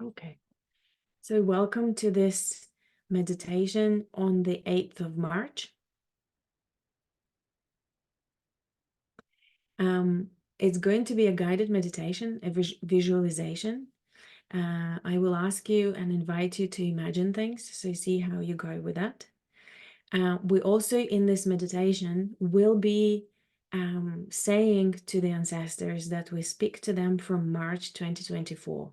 Okay, so welcome to this meditation on the 8th of March. It's going to be a guided meditation, a visualization. I will ask you and invite you to imagine things, so see how you go with that. We also, in this meditation, will be saying to the ancestors that we speak to them from March 2024.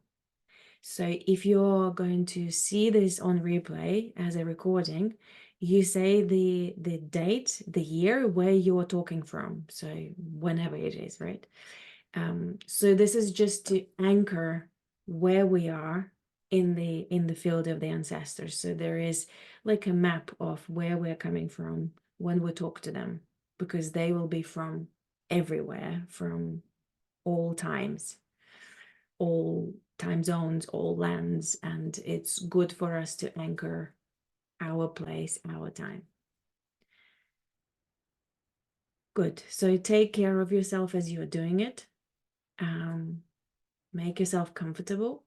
So if you're going to see this on replay as a recording, you say the date, the year where you are talking from. So whenever it is, right? So this is just to anchor where we are in the field of the ancestors. So there is like a map of where we're coming from when we talk to them, because they will be from everywhere, from all times, all time zones, all lands, and it's good for us to anchor our place, our time. Good. So take care of yourself as you're doing it. Make yourself comfortable.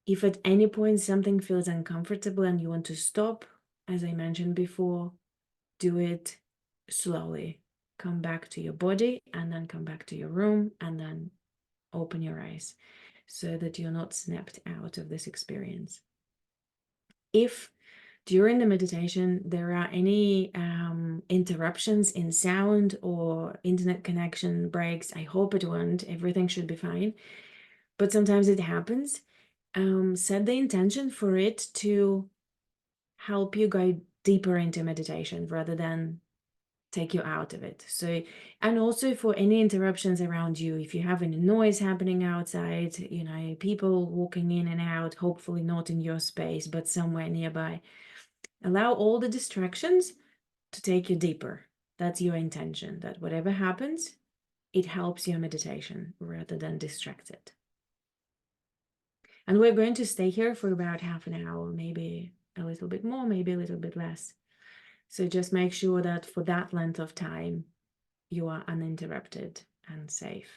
If at any point something feels uncomfortable and you want to stop, as I mentioned before, do it slowly. Come back to your body and then come back to your room and then open your eyes so that you're not snapped out of this experience. If during the meditation there are any interruptions in sound or internet connection breaks, I hope it won't. Everything should be fine. But sometimes it happens. Set the intention for it to help you go deeper into meditation rather than take you out of it. So, and also for any interruptions around you, if you have any noise happening outside, you know, people walking in and out, hopefully not in your space, but somewhere nearby, allow all the distractions to take you deeper. That's your intention, that whatever happens, it helps your meditation rather than distracts it. And we're going to stay here for about half an hour, maybe a little bit more, maybe a little bit less. So just make sure that for that length of time, you are uninterrupted and safe.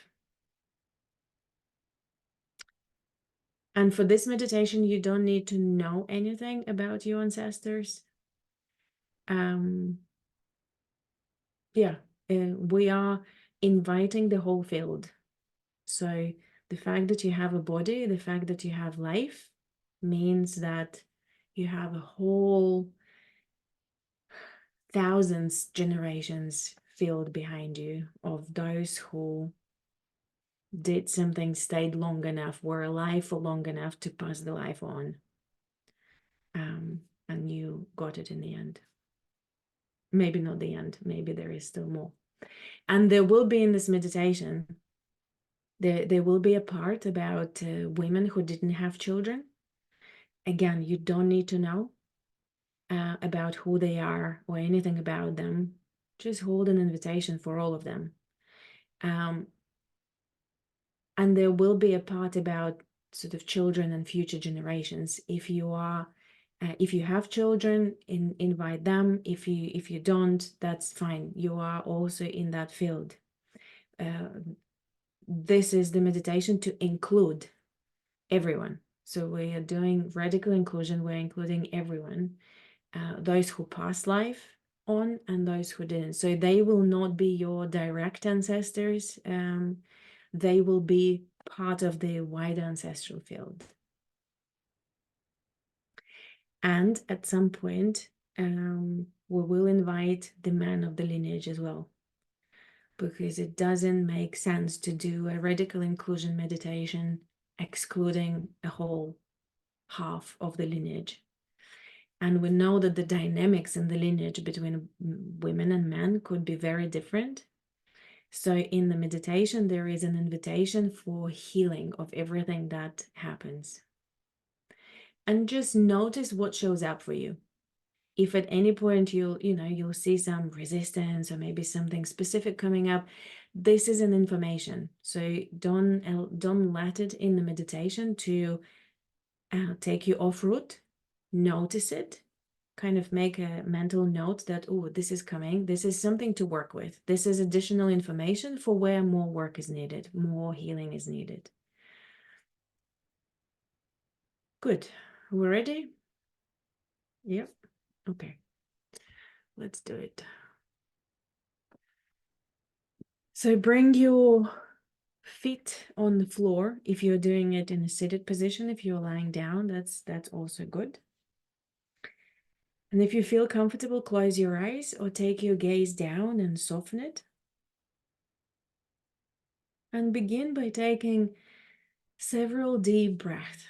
And for this meditation, you don't need to know anything about your ancestors. We are inviting the whole field. So the fact that you have a body, the fact that you have life, means that you have a whole thousands generations field behind you of those who did something, stayed long enough, were alive for long enough to pass the life on. And you got it in the end. Maybe not the end, maybe there is still more. And there will be in this meditation, there will be a part about women who didn't have children. Again, you don't need to know about who they are or anything about them. Just hold an invitation for all of them. And there will be a part about sort of children and future generations. If you are, if you have children, invite them. If you don't, that's fine. You are also in that field. This is the meditation to include everyone. So we are doing radical inclusion. We're including everyone, those who passed life on and those who didn't. So they will not be your direct ancestors. They will be part of the wider ancestral field. And at some point, we will invite the man of the lineage as well, because it doesn't make sense to do a radical inclusion meditation excluding a whole half of the lineage. And we know that the dynamics in the lineage between women and men could be very different. So in the meditation, there is an invitation for healing of everything that happens. And just notice what shows up for you. If at any point you'll see some resistance or maybe something specific coming up, this is an information. So don't let it in the meditation to take you off route. Notice it. Kind of make a mental note that, oh, this is coming. This is something to work with. This is additional information for where more work is needed, more healing is needed. Good. We're ready? Yep. Okay. Let's do it. So bring your feet on the floor. If you're doing it in a seated position, if you're lying down, that's also good. And if you feel comfortable, close your eyes or take your gaze down and soften it. And begin by taking several deep breaths.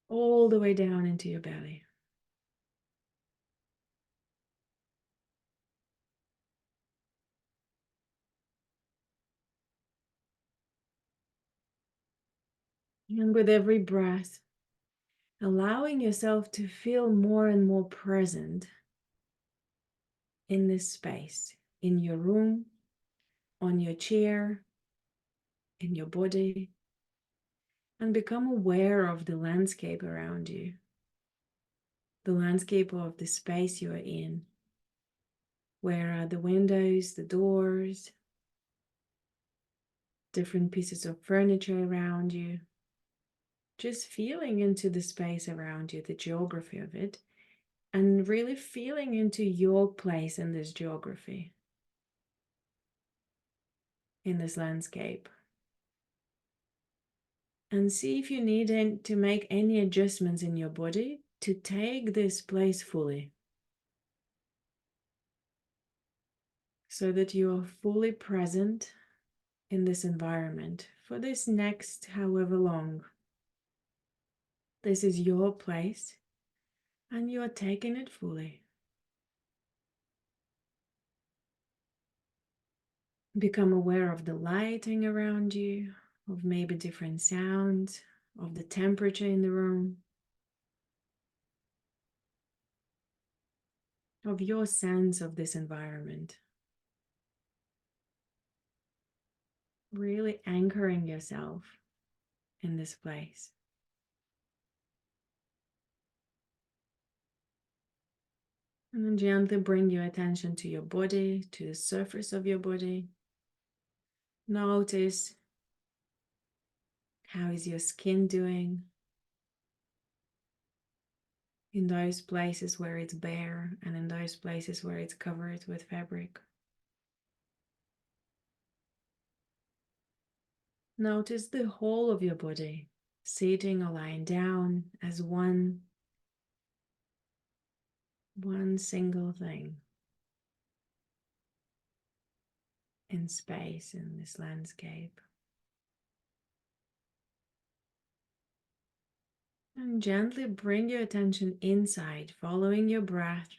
All the way down into your belly. And with every breath, allowing yourself to feel more and more present in this space, in your room, on your chair, in your body, and become aware of the landscape around you, the landscape of the space you are in. Where are the windows, the doors, different pieces of furniture around you? Just feeling into the space around you, the geography of it, and really feeling into your place in this geography, in this landscape. And see if you need to make any adjustments in your body to take this place fully, so that you are fully present in this environment for this next however long. This is your place and you are taking it fully. Become aware of the lighting around you, of maybe different sounds, of the temperature in the room, of your sense of this environment. Really anchoring yourself in this place. And then gently bring your attention to your body, to the surface of your body. Notice, how is your skin doing in those places where it's bare and in those places where it's covered with fabric. Notice the whole of your body, sitting or lying down as one single thing in space, in this landscape. And gently bring your attention inside, following your breath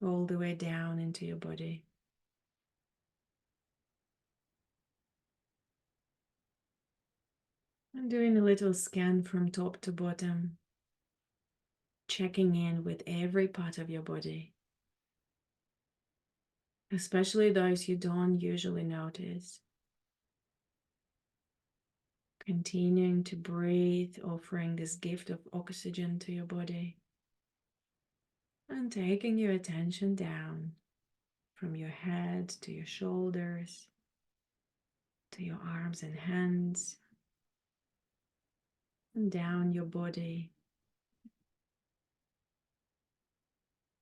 all the way down into your body. And doing a little scan from top to bottom, checking in with every part of your body, especially those you don't usually notice. Continuing to breathe, offering this gift of oxygen to your body, and taking your attention down from your head to your shoulders, to your arms and hands, and down your body.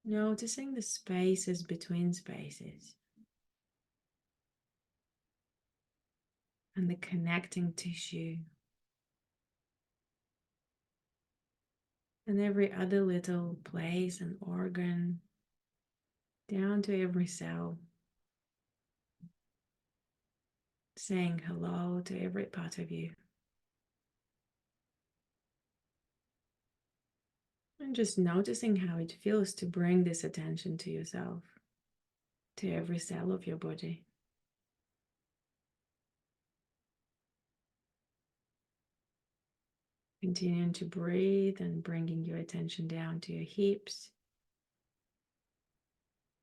Noticing the spaces between spaces and the connecting tissue and every other little place and organ, down to every cell, saying hello to every part of you. And just noticing how it feels to bring this attention to yourself, to every cell of your body. Continuing to breathe and bringing your attention down to your hips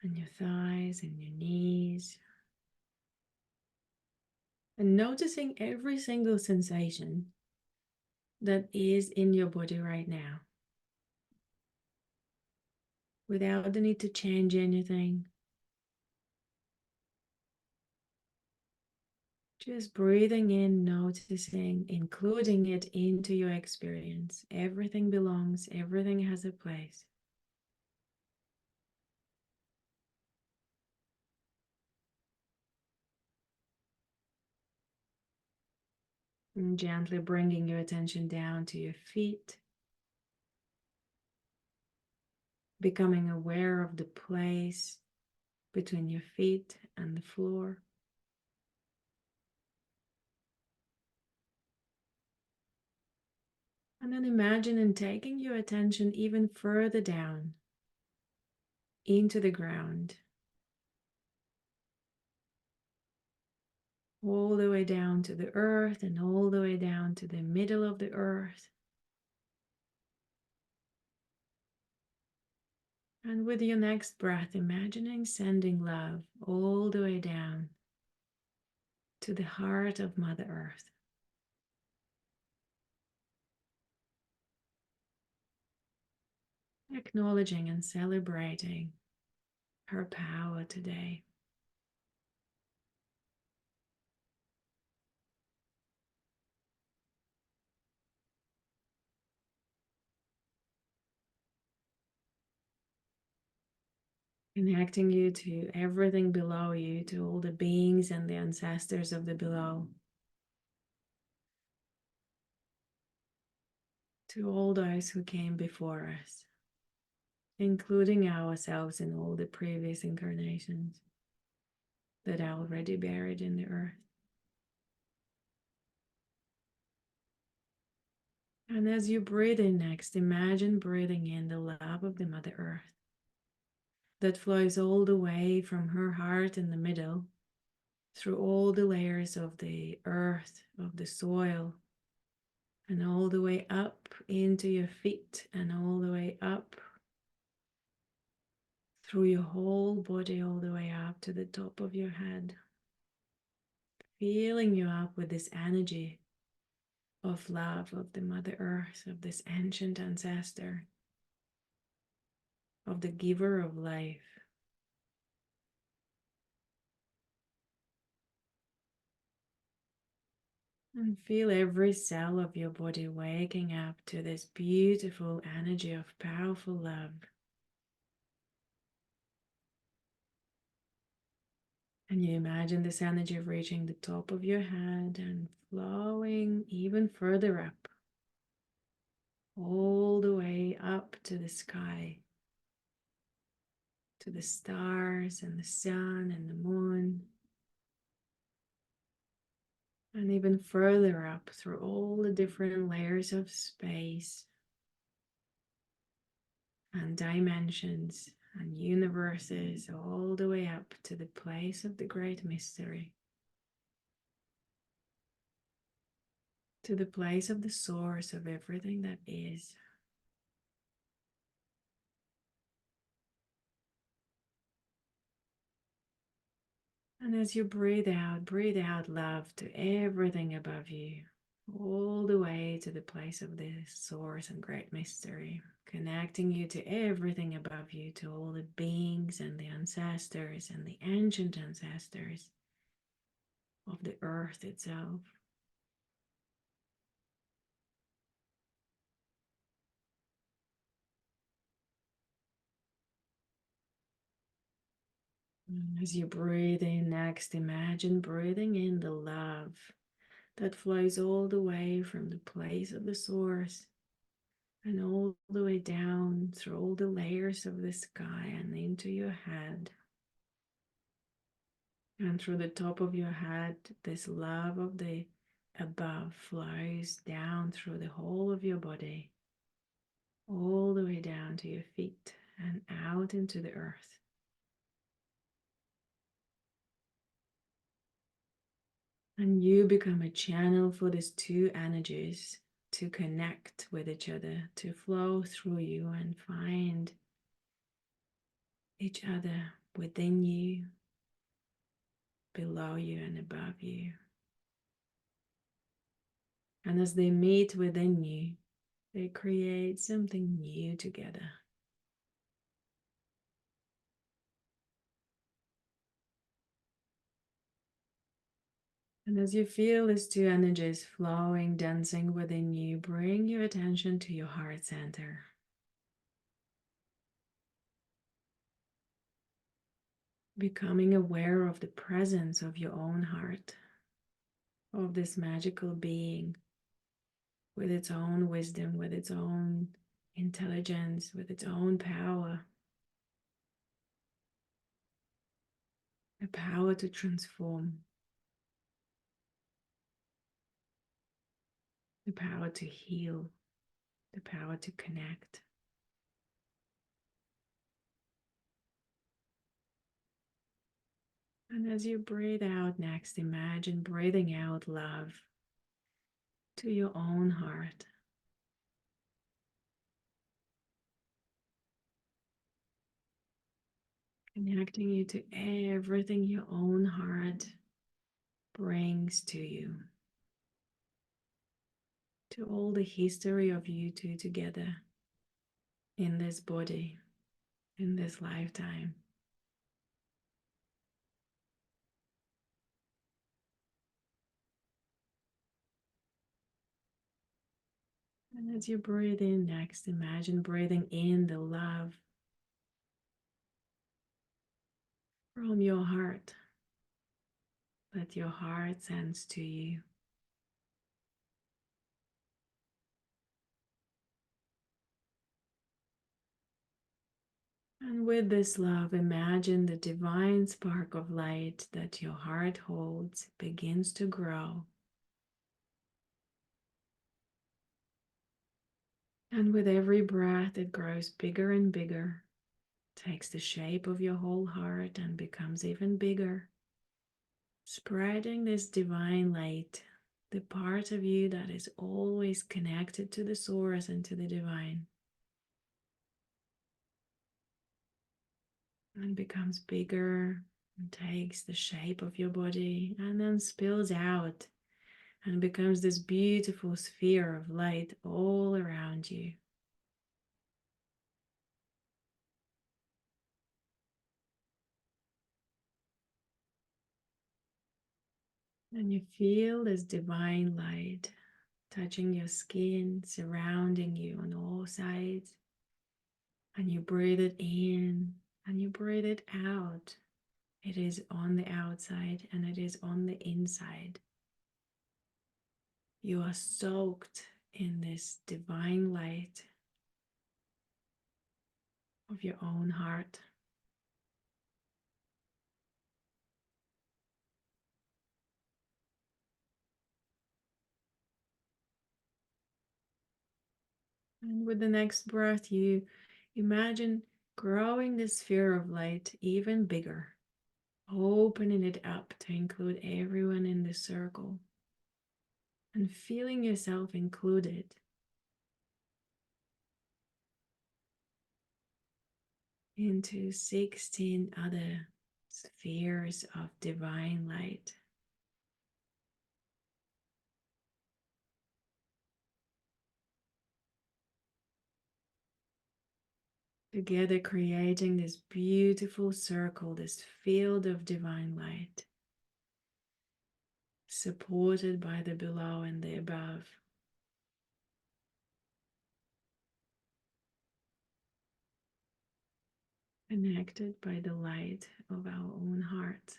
and your thighs and your knees. And noticing every single sensation that is in your body right now, without the need to change anything. Just breathing in, noticing, including it into your experience. Everything belongs, everything has a place. And gently bringing your attention down to your feet, becoming aware of the place between your feet and the floor. And then imagine and taking your attention even further down into the ground, all the way down to the earth and all the way down to the middle of the earth. And with your next breath, imagining sending love all the way down to the heart of Mother Earth. Acknowledging and celebrating her power today. Connecting you to everything below you, to all the beings and the ancestors of the below. To all those who came before us, including ourselves in all the previous incarnations that are already buried in the earth. And as you breathe in next, imagine breathing in the love of the Mother Earth that flows all the way from her heart in the middle, through all the layers of the earth, of the soil, and all the way up into your feet, and all the way up through your whole body, all the way up to the top of your head. Filling you up with this energy of love of the Mother Earth, of this ancient ancestor, of the giver of life. And feel every cell of your body waking up to this beautiful energy of powerful love. And you imagine this energy reaching the top of your head and flowing even further up, all the way up to the sky, to the stars and the sun and the moon. And even further up through all the different layers of space and dimensions and universes, all the way up to the place of the great mystery, to the place of the source of everything that is. And as you breathe out love to everything above you, all the way to the place of the source and great mystery, connecting you to everything above you, to all the beings and the ancestors and the ancient ancestors of the earth itself. As you breathe in next, imagine breathing in the love that flows all the way from the place of the source and all the way down through all the layers of the sky and into your head. And through the top of your head, this love of the above flows down through the whole of your body, all the way down to your feet and out into the earth. And you become a channel for these two energies to connect with each other, to flow through you and find each other within you, below you, and above you. And as they meet within you, they create something new together. And as you feel these two energies flowing, dancing within you, bring your attention to your heart center. Becoming aware of the presence of your own heart, of this magical being with its own wisdom, with its own intelligence, with its own power. The power to transform, the power to heal, the power to connect. And as you breathe out next, imagine breathing out love to your own heart. Connecting you to everything your own heart brings to you. To all the history of you two together in this body, in this lifetime. And as you breathe in next, imagine breathing in the love from your heart that your heart sends to you. And with this love, imagine the divine spark of light that your heart holds begins to grow. And with every breath, it grows bigger and bigger, takes the shape of your whole heart and becomes even bigger, spreading this divine light, the part of you that is always connected to the source and to the divine, and becomes bigger and takes the shape of your body and then spills out and becomes this beautiful sphere of light all around you. And you feel this divine light touching your skin, surrounding you on all sides. And you breathe it in and you breathe it out. It is on the outside and it is on the inside. You are soaked in this divine light of your own heart. And with the next breath, you imagine growing the sphere of light even bigger, opening it up to include everyone in the circle and feeling yourself included into 16 other spheres of divine light. Together creating this beautiful circle, this field of divine light, supported by the below and the above. Connected by the light of our own heart.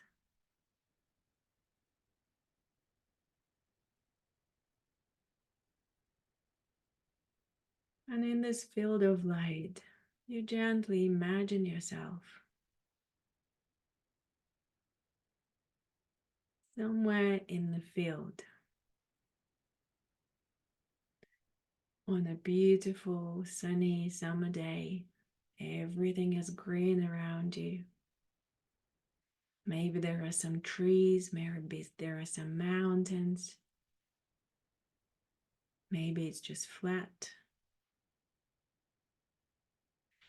And in this field of light, you gently imagine yourself somewhere in the field on a beautiful sunny summer day. Everything is green around you. Maybe there are some trees, maybe there are some mountains. Maybe it's just flat.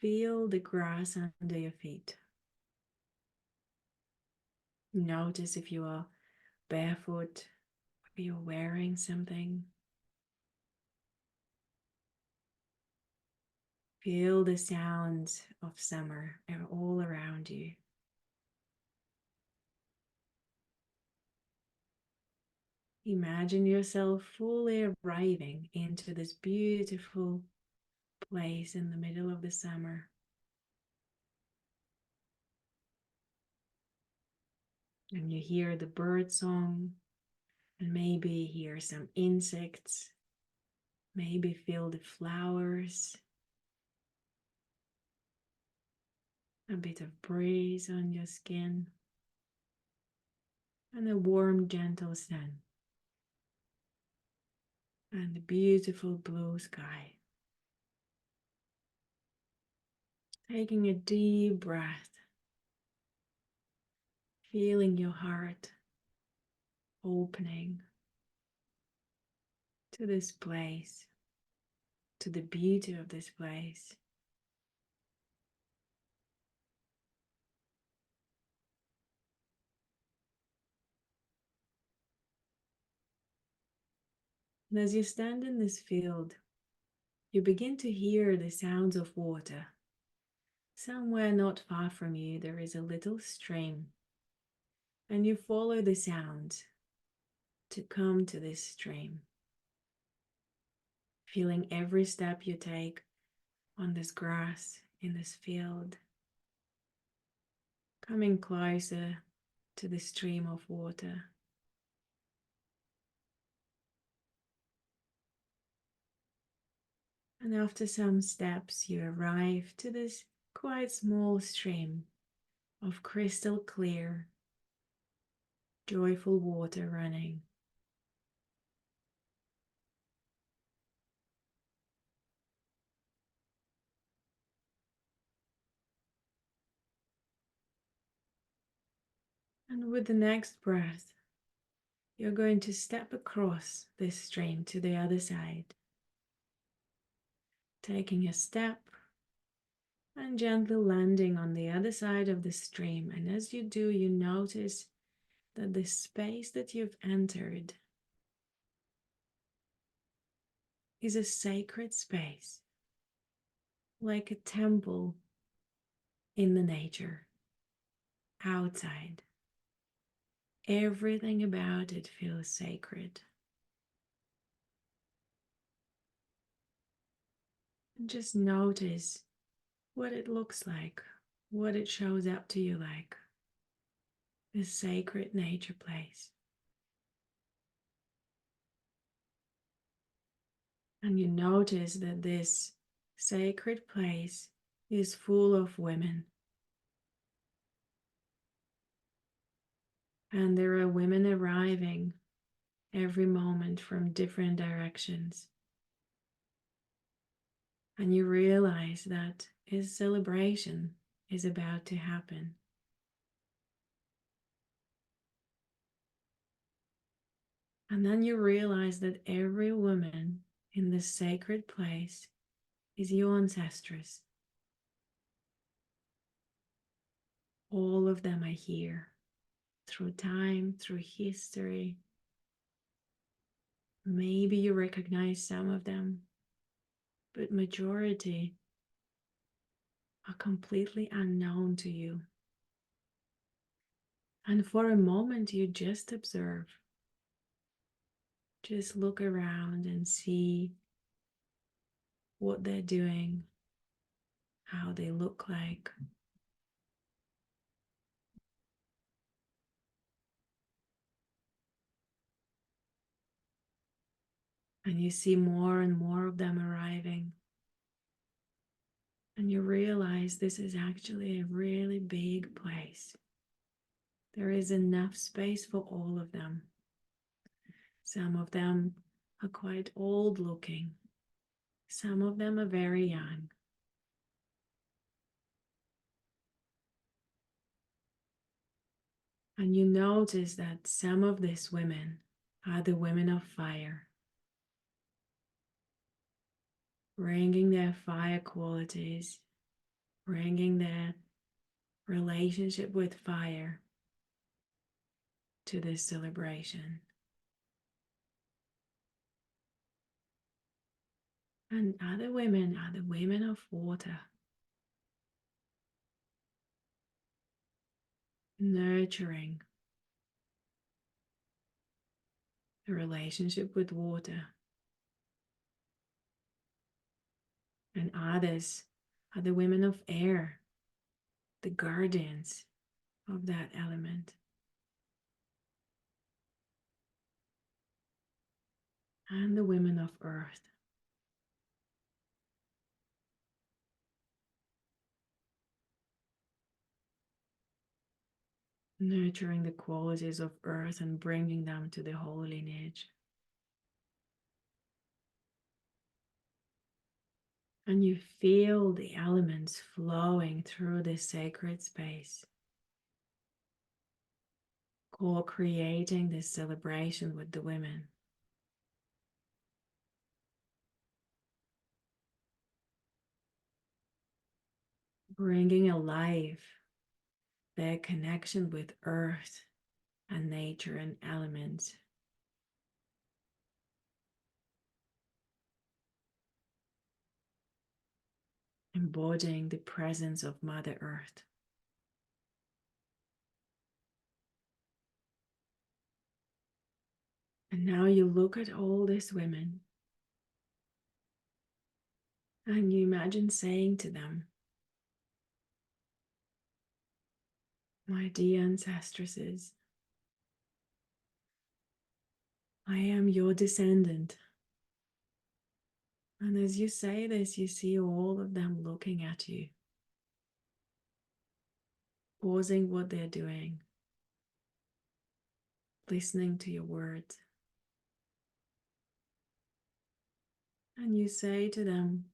Feel the grass under your feet. Notice if you are barefoot, if you're wearing something. Feel the sounds of summer all around you. Imagine yourself fully arriving into this beautiful place in the middle of the summer. And you hear the bird song, and maybe hear some insects, maybe feel the flowers, a bit of breeze on your skin, and a warm, gentle sun, and the beautiful blue sky. Taking a deep breath, feeling your heart opening to this place, to the beauty of this place. And as you stand in this field, you begin to hear the sounds of water. Somewhere not far from you, there is a little stream, and you follow the sounds to come to this stream, feeling every step you take on this grass in this field, coming closer to the stream of water. And after some steps, you arrive to this quite small stream of crystal clear, joyful water running. And with the next breath, you're going to step across this stream to the other side, taking a step and gently landing on the other side of the stream. And as you do, you notice that the space that you've entered is a sacred space, like a temple in the nature, outside. Everything about it feels sacred. And just notice what it looks like, what it shows up to you like. This sacred nature place. And you notice that this sacred place is full of women. And there are women arriving every moment from different directions. And you realize that a celebration is about to happen. And then you realize that every woman in this sacred place is your ancestress. All of them are here through time, through history. Maybe you recognize some of them, but majority are completely unknown to you. And for a moment, you just observe. Just look around and see what they're doing, how they look like. And you see more and more of them arriving. And you realize this is actually a really big place. There is enough space for all of them. Some of them are quite old looking. Some of them are very young. And you notice that some of these women are the women of fire, bringing their fire qualities, bringing their relationship with fire to this celebration. And other women are the women of water, nurturing, the relationship with water. And others are the women of air, the guardians of that element. And the women of earth. Nurturing the qualities of earth and bringing them to the whole lineage. And you feel the elements flowing through this sacred space, co-creating this celebration with the women. Bringing alive their connection with earth and nature and elements. Embodying the presence of Mother Earth. And now you look at all these women and you imagine saying to them, my dear ancestresses, I am your descendant. And as you say this, you see all of them looking at you, pausing what they're doing, listening to your words. And you say to them,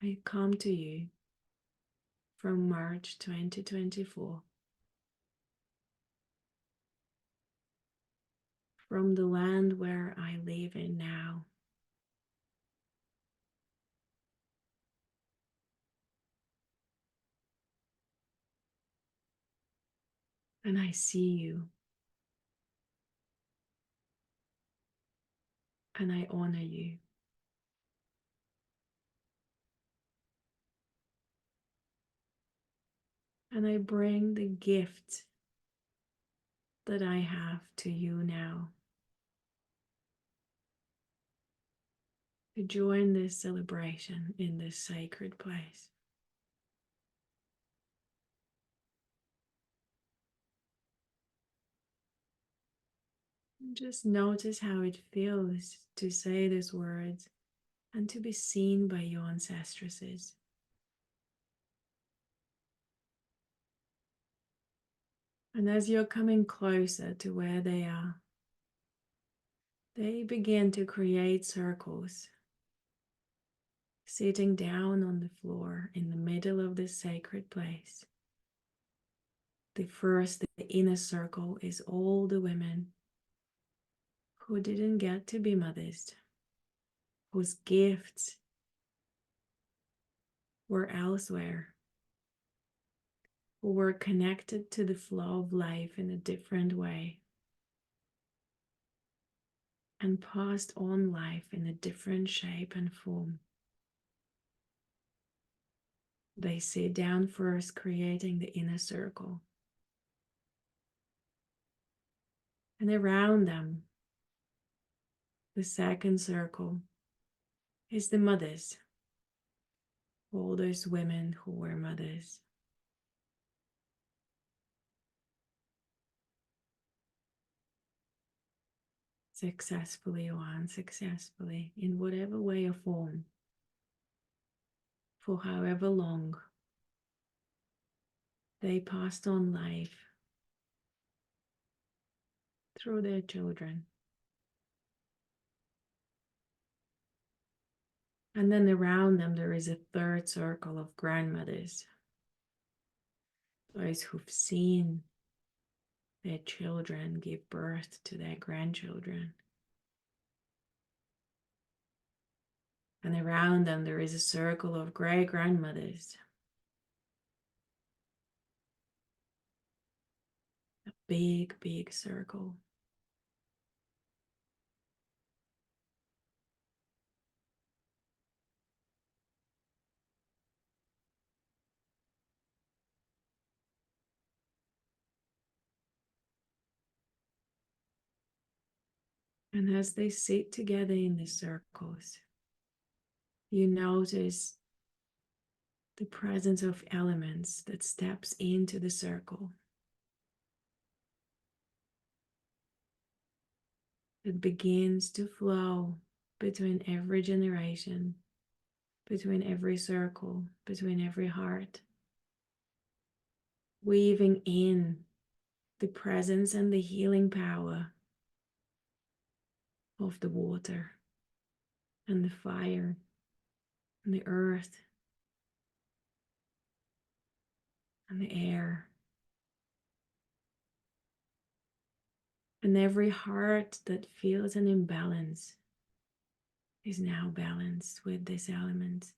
I come to you from March 2024, from the land where I live in now. And I see you. And I honor you. And I bring the gift that I have to you now. To join this celebration in this sacred place. And just notice how it feels to say these words and to be seen by your ancestresses. And as you're coming closer to where they are, they begin to create circles, sitting down on the floor in the middle of this sacred place. The first, the inner circle, is all the women who didn't get to be mothers, whose gifts were elsewhere, who were connected to the flow of life in a different way, and passed on life in a different shape and form. They sit down first, creating the inner circle. And around them, the second circle is the mothers, all those women who were mothers. Successfully or unsuccessfully, in whatever way or form, for however long, they passed on life through their children. And then around them there is a third circle of grandmothers, those who've seen their children give birth to their grandchildren. And around them there is a circle of great-grandmothers, a big, big circle. And as they sit together in the circles, you notice the presence of elements that steps into the circle, that begins to flow between every generation, between every circle, between every heart, weaving in the presence and the healing power of the water and the fire and the earth and the air. And every heart that feels an imbalance is now balanced with this element.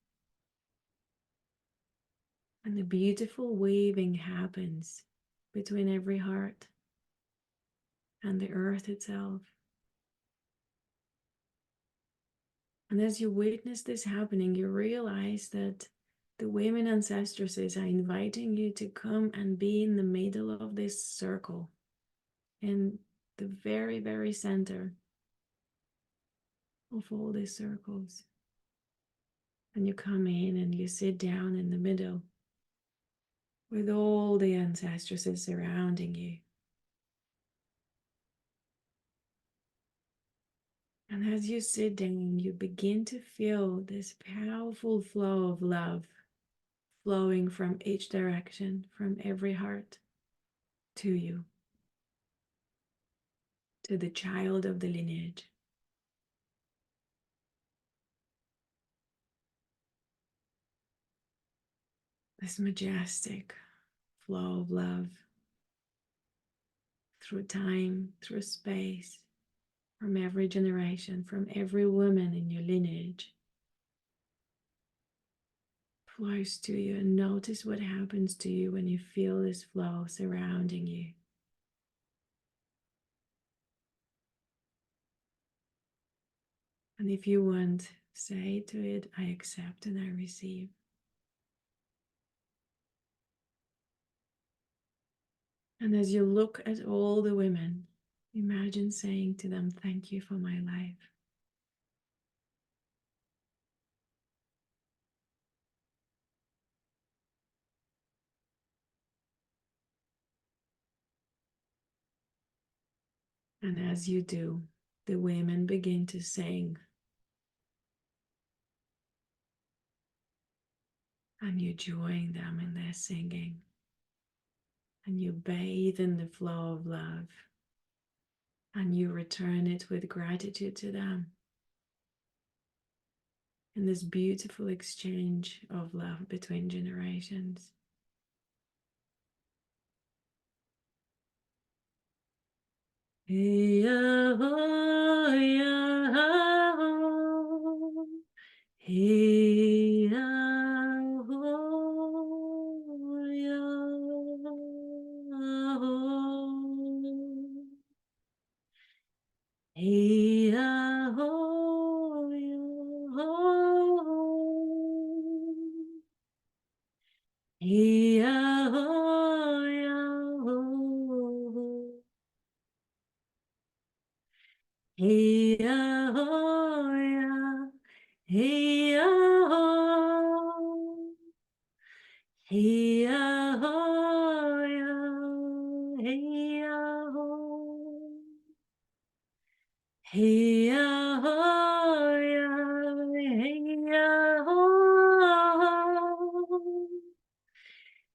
And the beautiful weaving happens between every heart and the earth itself. And as you witness this happening, you realize that the women ancestresses are inviting you to come and be in the middle of this circle, in the very, very center of all these circles. And you come in and you sit down in the middle with all the ancestresses surrounding you. And as you sit down, you begin to feel this powerful flow of love flowing from each direction, from every heart to you, to the child of the lineage. This majestic flow of love through time, through space, from every generation, from every woman in your lineage, flows to you. And notice what happens to you when you feel this flow surrounding you. And if you want, say to it, I accept and I receive. And as you look at all the women, imagine saying to them, thank you for my life. And as you do, the women begin to sing. And you join them in their singing. And you bathe in the flow of love. And you return it with gratitude to them. In this beautiful exchange of love between generations. Hey, oh, yeah, oh. Hey, oh, yeah, oh. Hey, oh, yeah, oh. Hey, oh, yeah, oh. Hey, oh, yeah. Hey, oh. Hey, oh, yeah. Hey, oh. Hey, oh, yeah. Hey, oh.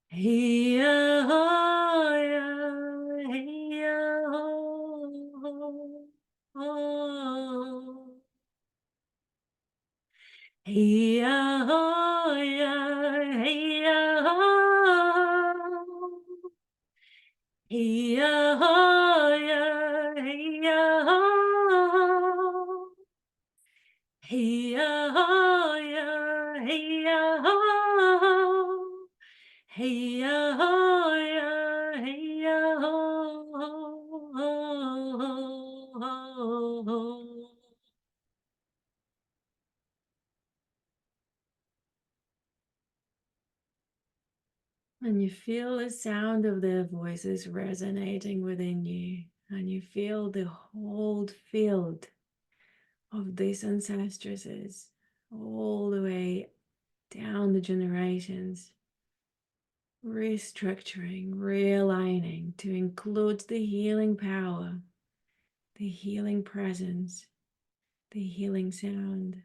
Hey, oh, yeah. Hey, oh. Oh. Hey, oh, yeah, hey, oh. Hey, oh, yeah, hey, oh. Hey, oh, yeah, hey, oh. Hey, oh, yeah, hey, oh. And you feel the sound of their voices resonating within you, And you feel the whole field of these ancestresses all the way down the generations, restructuring, realigning to include the healing power, the healing presence, the healing sound.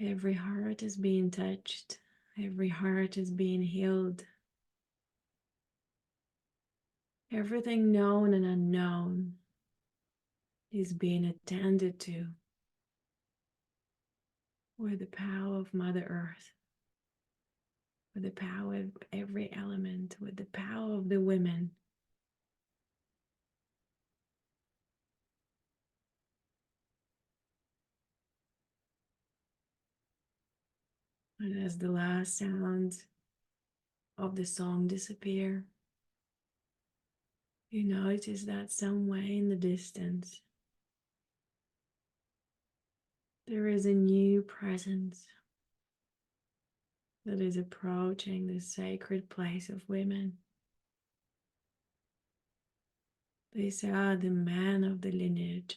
Every heart is being touched, every heart is being healed. Everything known and unknown is being attended to with the power of Mother Earth, with the power of every element, with the power of the women. And as the last sounds of the song disappear, you notice that somewhere in the distance, there is a new presence that is approaching the sacred place of women. These are the men of the lineage,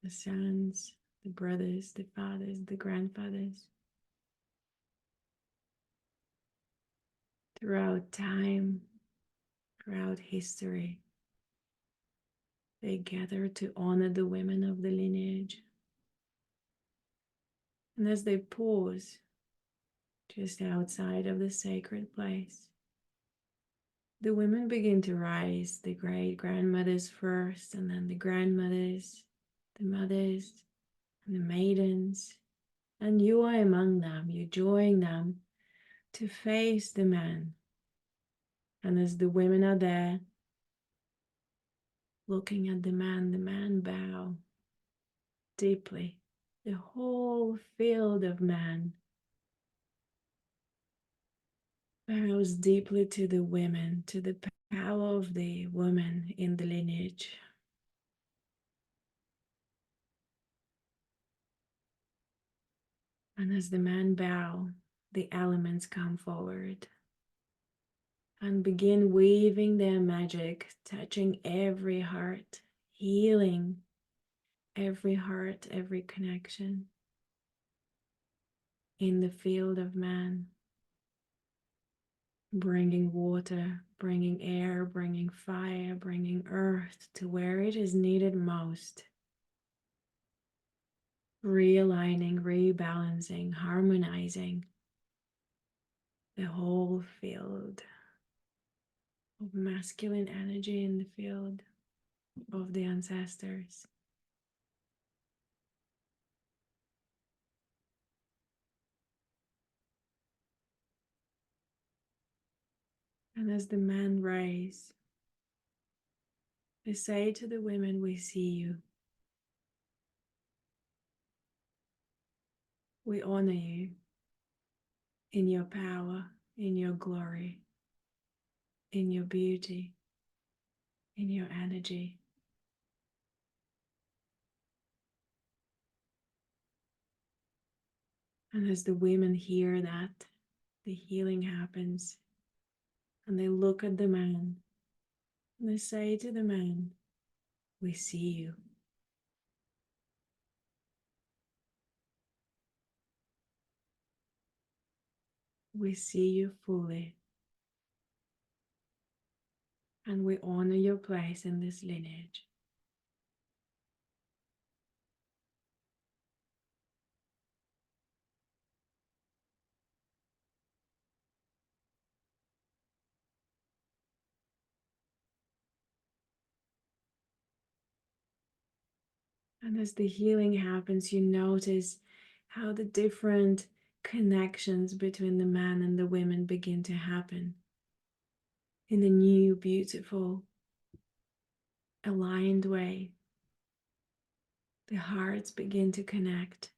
the sons, the brothers, the fathers, the grandfathers. Throughout time, throughout history, they gather to honor the women of the lineage. And as they pause just outside of the sacred place, the women begin to rise, the great grandmothers first, and then the grandmothers, the mothers, and the maidens. And you are among them, you join them to face the man. And as the women are there, looking at the man bow deeply. The whole field of man bows deeply to the women, to the power of the woman in the lineage. And as the man bow, the elements come forward and begin weaving their magic, touching every heart, healing every heart, every connection in the field of man, bringing water, bringing air, bringing fire, bringing earth to where it is needed most, realigning, rebalancing, harmonizing the whole field of masculine energy in the field of the ancestors. And as the men rise, they say to the women, we see you. We honor you in your power, in your glory, in your beauty, in your energy. And as the women hear that, the healing happens. And they look at the man and they say to the man, we see you. We see you fully. And we honor your place in this lineage. And as the healing happens, you notice how the different connections between the man and the women begin to happen in a new, beautiful, aligned way. The hearts begin to connect.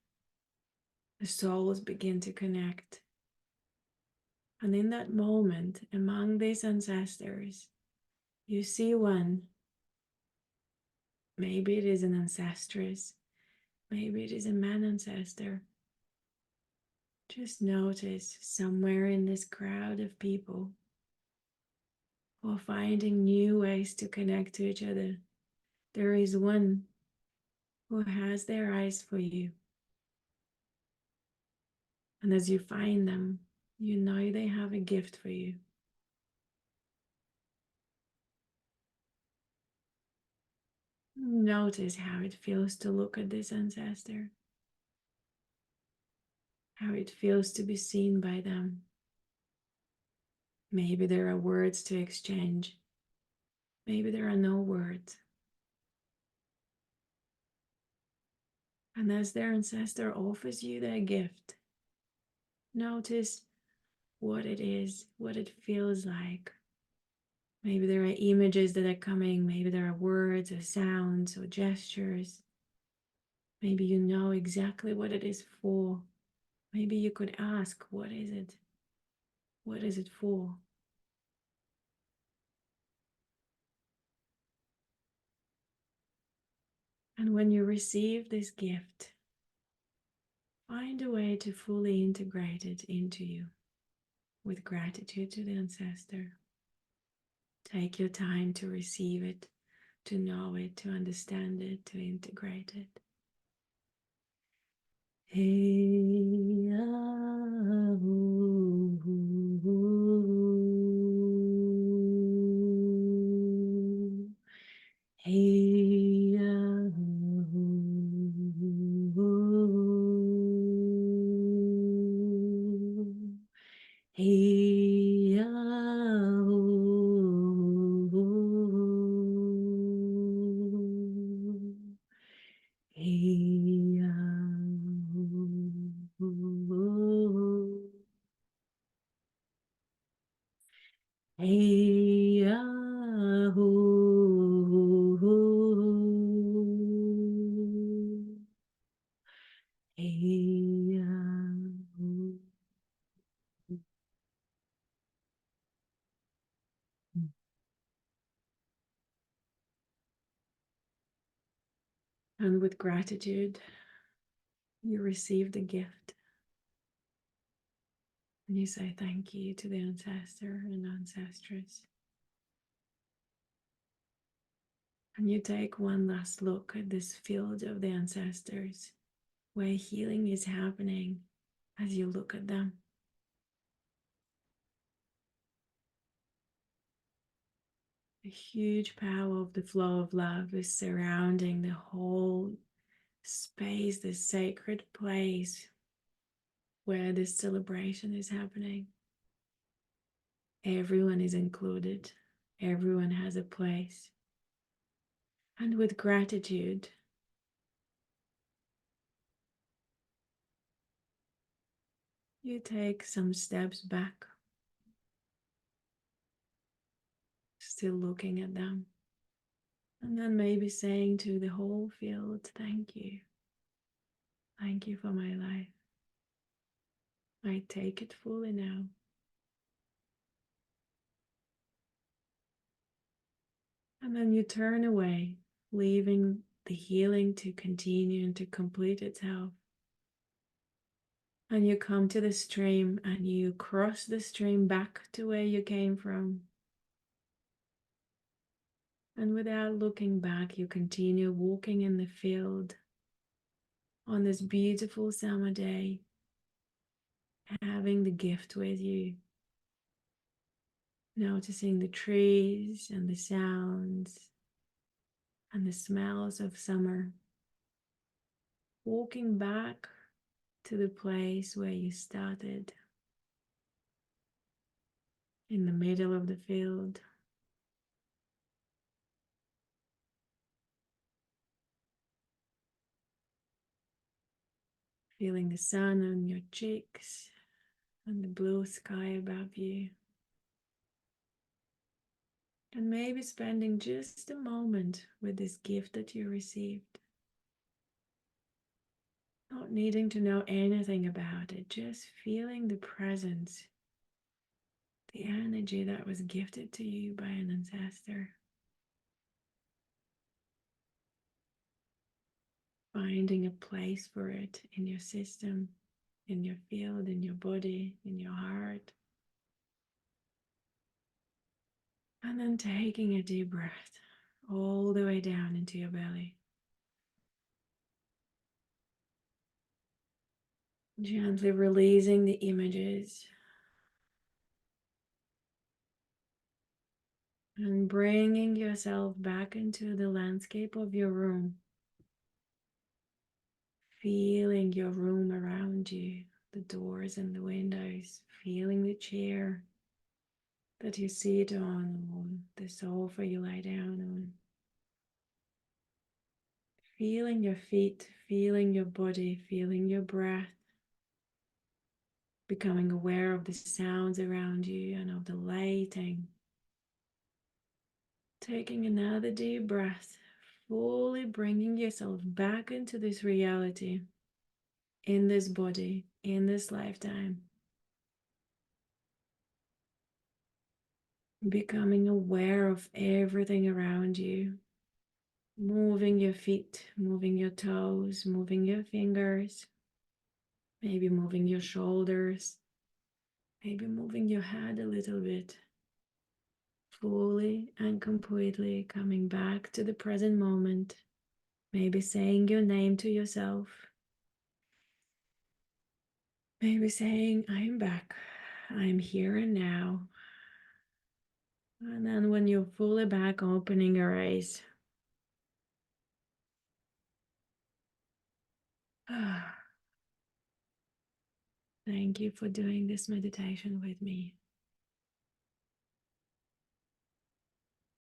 The souls begin to connect. And in that moment, among these ancestors, you see one. Maybe it is an ancestress. Maybe it is a man ancestor. Just notice somewhere in this crowd of people, or finding new ways to connect to each other, there is one who has their eyes for you. And as you find them, you know they have a gift for you. Notice how it feels to look at this ancestor, how it feels to be seen by them. Maybe there are words to exchange. Maybe there are no words. And as their ancestor offers you their gift, notice what it is, what it feels like. Maybe there are images that are coming. Maybe there are words or sounds or gestures. Maybe you know exactly what it is for. Maybe you could ask, what is it? What is it for? And when you receive this gift, find a way to fully integrate it into you with gratitude to the ancestor. Take your time to receive it, to know it, to understand it, to integrate it. Hey, ah, ooh, ooh, ooh. Hey, ah, ooh, ooh. Hey, ah, ooh, ooh. Hey, ah, ooh, ooh. Hey, ah, ooh, ooh. Hey, ah, ooh. And with gratitude, you receive the gift. And you say thank you to the ancestor and ancestress. And you take one last look at this field of the ancestors, where healing is happening as you look at them. The huge power of the flow of love is surrounding the whole space, the sacred place where this celebration is happening. Everyone is included. Everyone has a place. And with gratitude, you take some steps back, still looking at them. And then maybe saying to the whole field, thank you. Thank you for my life. I take it fully now. And then you turn away, leaving the healing to continue and to complete itself. And you come to the stream and you cross the stream back to where you came from. And without looking back, you continue walking in the field on this beautiful summer day, having the gift with you, noticing the trees and the sounds and the smells of summer, walking back to the place where you started, in the middle of the field. Feeling the sun on your cheeks and the blue sky above you. And maybe spending just a moment with this gift that you received. Not needing to know anything about it, just feeling the presence, the energy that was gifted to you by an ancestor. Finding a place for it in your system, in your field, in your body, in your heart. And then taking a deep breath all the way down into your belly. Gently releasing the images and bringing yourself back into the landscape of your room. Feeling your room around you, the doors and the windows, feeling the chair that you sit on or the sofa you lie down on. Feeling your feet, feeling your body, feeling your breath, becoming aware of the sounds around you and of the lighting. Taking another deep breath, fully bringing yourself back into this reality, in this body, in this lifetime. Becoming aware of everything around you. Moving your feet, moving your toes, moving your fingers, maybe moving your shoulders, maybe moving your head a little bit. Fully and completely coming back to the present moment. Maybe saying your name to yourself. Maybe saying, I'm back. I'm here and now. And then when you're fully back, opening your eyes. Thank you for doing this meditation with me.